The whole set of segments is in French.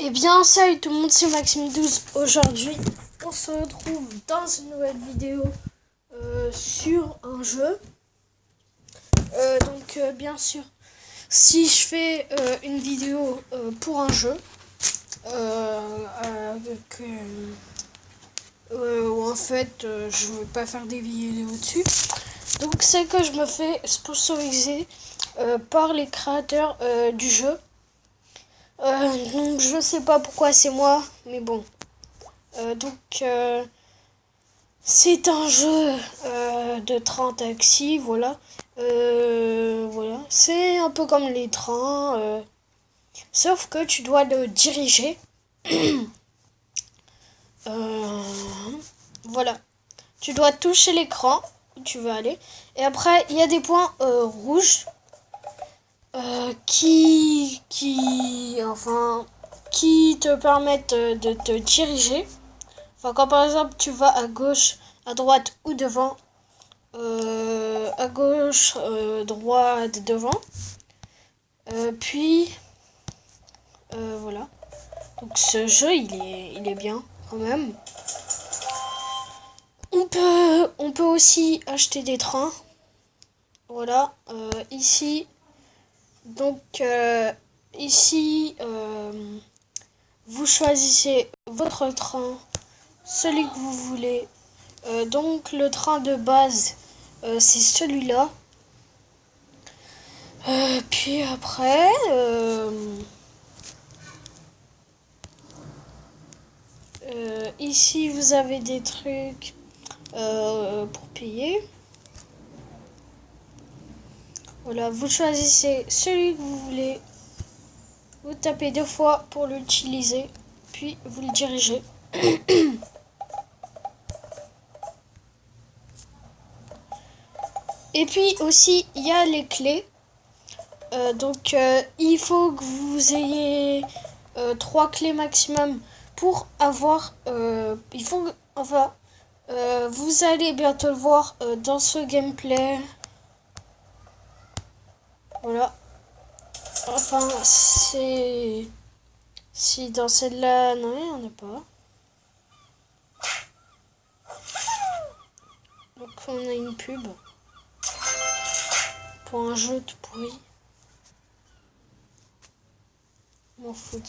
Eh bien, salut tout le monde, c'est Maxime12. Aujourd'hui, on se retrouve dans une nouvelle vidéo sur un jeu. Bien sûr, si je fais une vidéo pour un jeu, où en fait, je ne vais pas faire des vidéos dessus. Donc, c'est que je me fais sponsoriser par les créateurs du jeu. Donc je sais pas pourquoi c'est moi, mais bon. C'est un jeu de train taxi, voilà. Voilà. C'est un peu comme les trains, sauf que tu dois le diriger. Voilà. Tu dois toucher l'écran où tu veux aller. Et après, il y a des points rouges qui te permettent de te diriger. Enfin, quand par exemple tu vas à gauche, à droite ou devant, à gauche, droite, devant, voilà. Donc ce jeu, il est bien quand même. On peut aussi acheter des trains. Voilà, ici. Donc ici, vous choisissez votre train, celui que vous voulez. Donc le train de base, c'est celui-là. Puis après, ici vous avez des trucs pour payer. Voilà, vous choisissez celui que vous voulez. Vous tapez 2 fois pour l'utiliser, puis vous le dirigez. Et puis aussi, il y a les clés. Il faut que vous ayez 3 clés maximum pour avoir... vous allez bientôt le voir dans ce gameplay. Voilà. Enfin, c'est... Si dans celle-là, non, il n'y en a pas. Donc on a une pub pour un jeu tout pourri. Je m'en fous de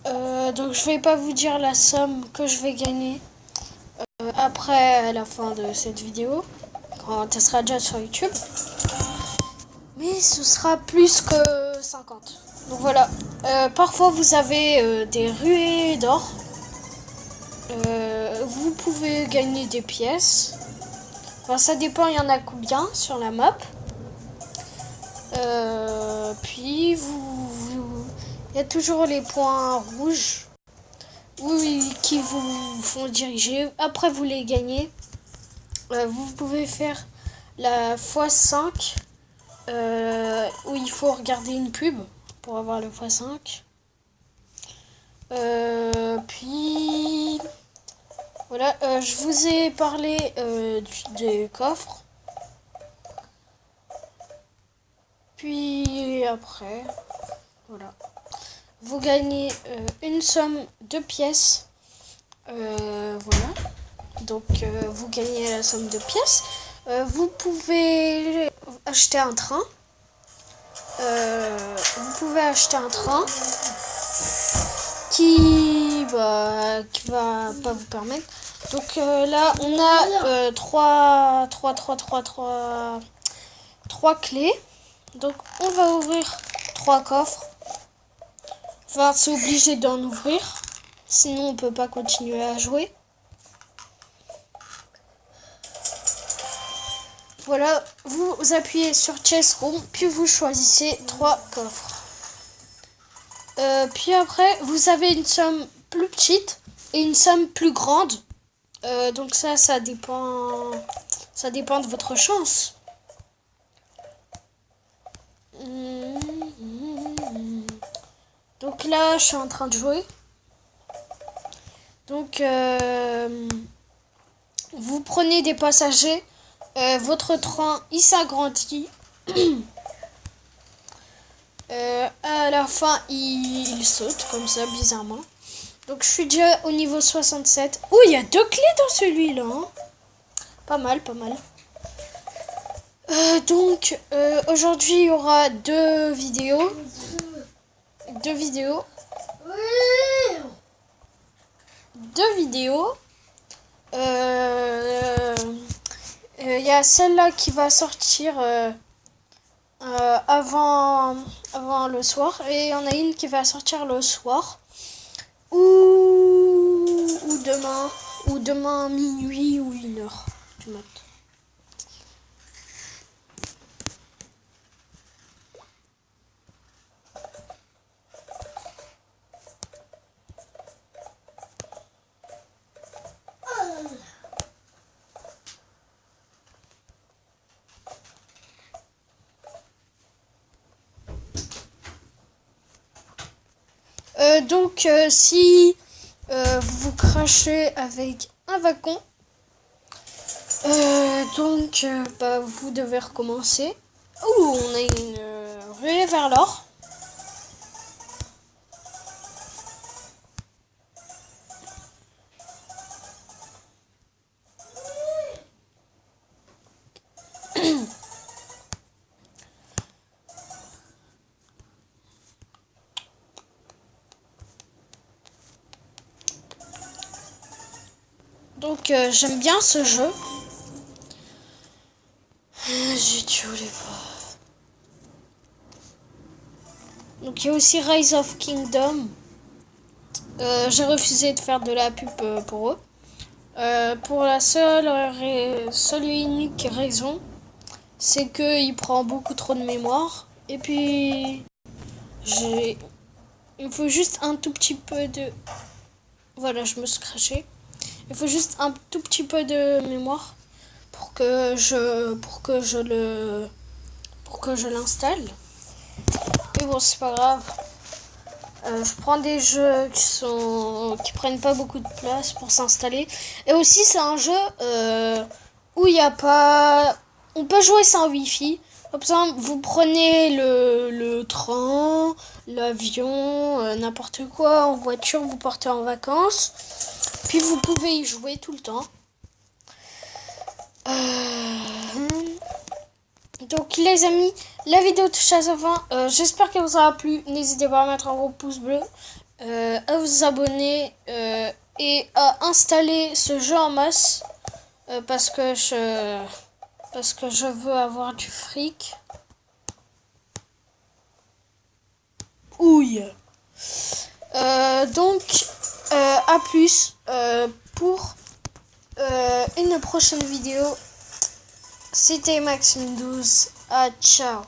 ça. Donc je vais pas vous dire la somme que je vais gagner après la fin de cette vidéo, quand elle sera déjà sur YouTube. Mais ce sera plus que 50. Donc voilà. Parfois vous avez des ruées d'or. Vous pouvez gagner des pièces. Enfin, ça dépend, il y en a combien sur la map. Puis il y a toujours les points rouges qui vous font diriger. Après vous les gagnez. Vous pouvez faire la x5 où il faut regarder une pub pour avoir le x5. Puis voilà, je vous ai parlé des coffres. Puis après, voilà. Vous gagnez une somme de pièces. Voilà. Donc vous gagnez la somme de pièces. Vous pouvez acheter un train. Qui va pas vous permettre. Donc là on a 3 clés. Donc on va ouvrir 3 coffres. Enfin, c'est obligé d'en ouvrir, sinon on peut pas continuer à jouer. Voilà, vous appuyez sur Chess Room, puis vous choisissez 3 coffres. Puis après, vous avez une somme plus petite et une somme plus grande. Donc ça dépend de votre chance. Donc là, je suis en train de jouer. Donc, vous prenez des passagers. Votre train, il s'agrandit. À la fin, il saute comme ça, bizarrement. Donc je suis déjà au niveau 67. Oh, il y a 2 clés dans celui-là. Hein. Pas mal, pas mal. Donc aujourd'hui, il y aura 2 vidéos. 2 vidéos. 2 vidéos. Il y a celle-là qui va sortir avant le soir. Et il y en a une qui va sortir le soir. Ou demain minuit ou 1h du mat. Donc si vous crachez avec un vacon, vous devez recommencer. Ouh, on a une ruée vers l'or. Donc j'aime bien ce jeu. J'ai tué les pas. Donc il y a aussi Rise of Kingdom. J'ai refusé de faire de la pub pour eux. Pour la seule et unique raison, c'est qu'il prend beaucoup trop de mémoire. Et puis il faut juste un tout petit peu de... Voilà, je me suis craché. Il faut juste un tout petit peu de mémoire pour que je l'installe. Mais bon, c'est pas grave. Je prends des jeux qui prennent pas beaucoup de place pour s'installer. Et aussi, c'est un jeu où il n'y a pas... On peut jouer sans Wi-Fi. Par exemple, vous prenez le train, l'avion, n'importe quoi, en voiture, vous partez en vacances. Puis vous pouvez y jouer tout le temps. Donc les amis, la vidéo touche à sa fin. J'espère qu'elle vous aura plu. N'hésitez pas à mettre un gros pouce bleu, à vous abonner et à installer ce jeu en masse parce que je veux avoir du fric. Ouille. Donc à plus pour une prochaine vidéo. C'était Maxime12. Ciao.